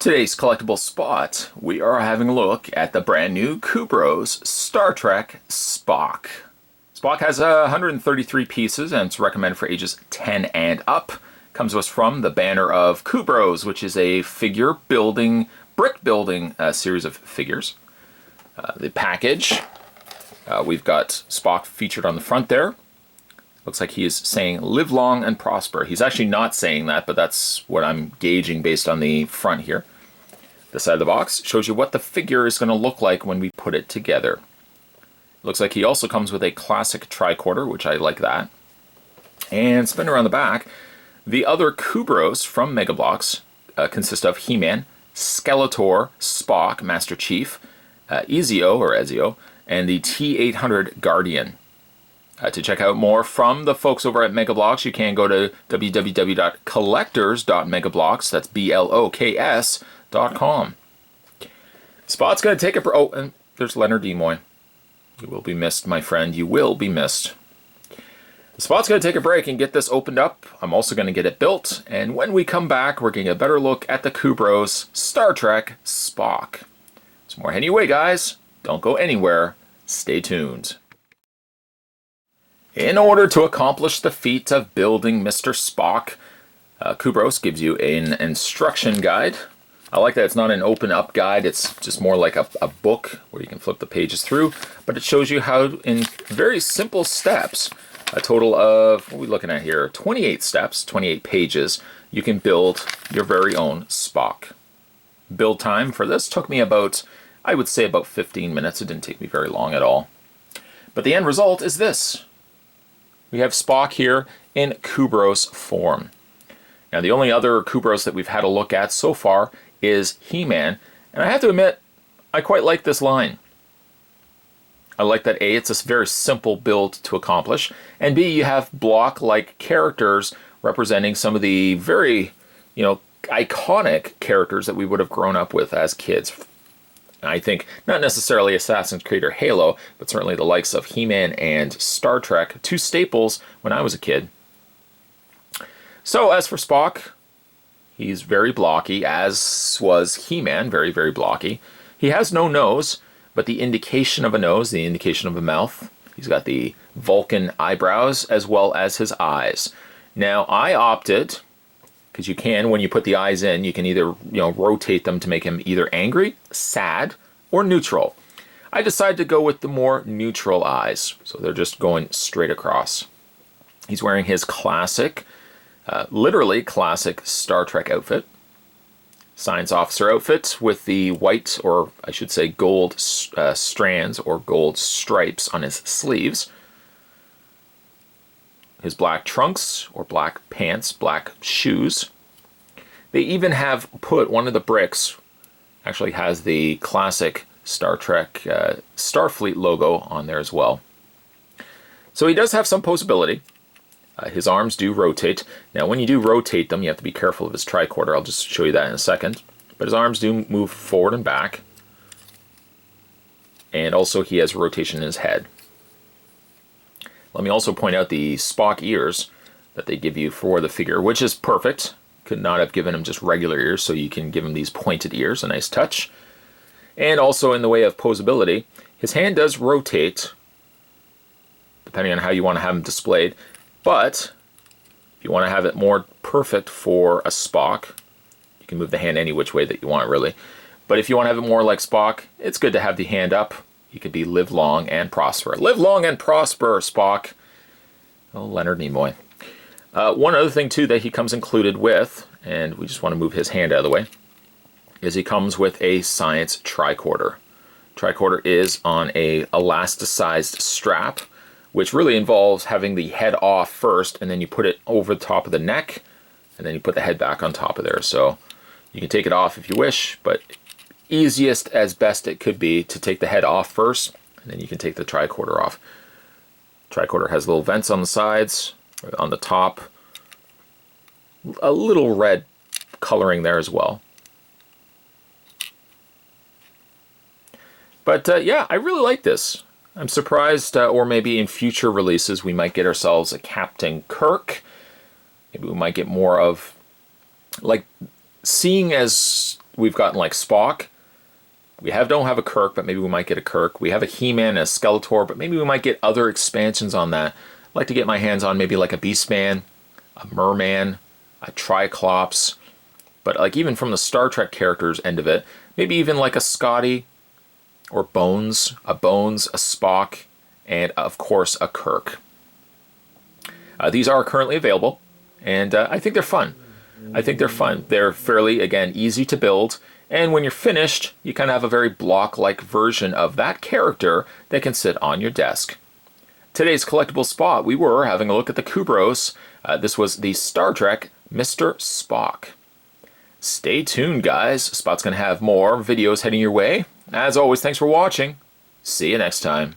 Today's collectible spot, we are having a look at the brand new Kubros Star Trek Spock. Spock has 133 pieces and it's recommended for ages 10 and up. Comes to us from the banner of Kubros, which is a figure building, brick building series of figures. The package, we've got Spock featured on the front there. Looks like he is saying, "Live long and prosper." He's actually not saying that, but that's what I'm gauging based on the front here. The side of the box shows you what the figure is going to look like when we put it together. Looks like he also comes with a classic tricorder, which I like that. And spin around the back, the other Kubros from Mega Bloks consist of He-Man, Skeletor, Spock, Master Chief, Ezio, and the T-800 Guardian. To check out more from the folks over at Mega Bloks, you can go to www.collectors.megabloks, that's BLOKS.com. Spot's going to take a... Oh, and there's Leonard Nimoy. You will be missed, my friend. You will be missed. The Spot's going to take a break and get this opened up. I'm also going to get it built. And when we come back, we're getting a better look at the Kubros Star Trek Spock. It's more anyway, guys. Don't go anywhere. Stay tuned. In order to accomplish the feat of building Mr. Spock, Kubros gives you an instruction guide. I like that it's not an open-up guide, it's just more like a book where you can flip the pages through, but it shows you how, in very simple steps, a total of, what are we looking at here, 28 steps, 28 pages, you can build your very own Spock. Build time for this took me about, I would say about 15 minutes. It didn't take me very long at all. But the end result is this. We have Spock here in Kubros form. Now, the only other Kubros that we've had a look at so far is He-Man, and I have to admit, I quite like this line. I like that A, it's a very simple build to accomplish, and B, you have block-like characters representing some of the very, iconic characters that we would have grown up with as kids. I think not necessarily Assassin's Creed or Halo, but certainly the likes of He-Man and Star Trek, two staples when I was a kid. So as for Spock, he's very blocky, as was He-Man, very, very blocky. He has no nose, but the indication of a nose, the indication of a mouth. He's got the Vulcan eyebrows as well as his eyes. Now, I opted, because you can, when you put the eyes in, you can either rotate them to make him either angry, sad, or neutral. I decided to go with the more neutral eyes, so they're just going straight across. He's wearing his classic, literally classic Star Trek outfit. Science officer outfit with the white, or I should say gold strands or gold stripes on his sleeves. His black trunks or black pants, black shoes. They even have put one of the bricks, actually has the classic Star Trek Starfleet logo on there as well. So he does have some posability. His arms do rotate. Now when you do rotate them, you have to be careful of his tricorder. I'll just show you that in a second. But his arms do move forward and back. And also he has rotation in his head. Let me also point out the Spock ears that they give you for the figure, which is perfect. Could not have given him just regular ears, so you can give him these pointed ears, a nice touch. And also in the way of posability, his hand does rotate, depending on how you want to have him displayed. But if you want to have it more perfect for a Spock, you can move the hand any which way that you want, really. But if you want to have it more like Spock, it's good to have the hand up. He could be live long and prosper. Live long and prosper, Spock. Oh, Leonard Nimoy. One other thing, too, that he comes included with, and we just want to move his hand out of the way, is he comes with a science tricorder. Tricorder is on a elasticized strap, which really involves having the head off first, and then you put it over the top of the neck, and then you put the head back on top of there. So you can take it off if you wish, but easiest as best it could be to take the head off first, and then you can take the tricorder off. Tricorder has little vents on the sides, on the top, a little red coloring there as well. But yeah, I really like this. I'm surprised, or maybe in future releases we might get ourselves a Captain Kirk. Maybe we might get more of, like, seeing as we've gotten like Spock. We don't have a Kirk, but maybe we might get a Kirk. We have a He-Man and a Skeletor, but maybe we might get other expansions on that. I'd like to get my hands on maybe like a Beastman, a Merman, a Triclops, but like even from the Star Trek characters end of it, maybe even like a Scotty or Bones, a Spock, and of course a Kirk. These are currently available, and I think they're fun. They're fairly, again, easy to build, and when you're finished, you kind of have a very block-like version of that character that can sit on your desk. Today's collectible spot, we were having a look at the Kubros. This was the Star Trek Mr. Spock. Stay tuned, guys. Spot's going to have more videos heading your way. As always, thanks for watching. See you next time.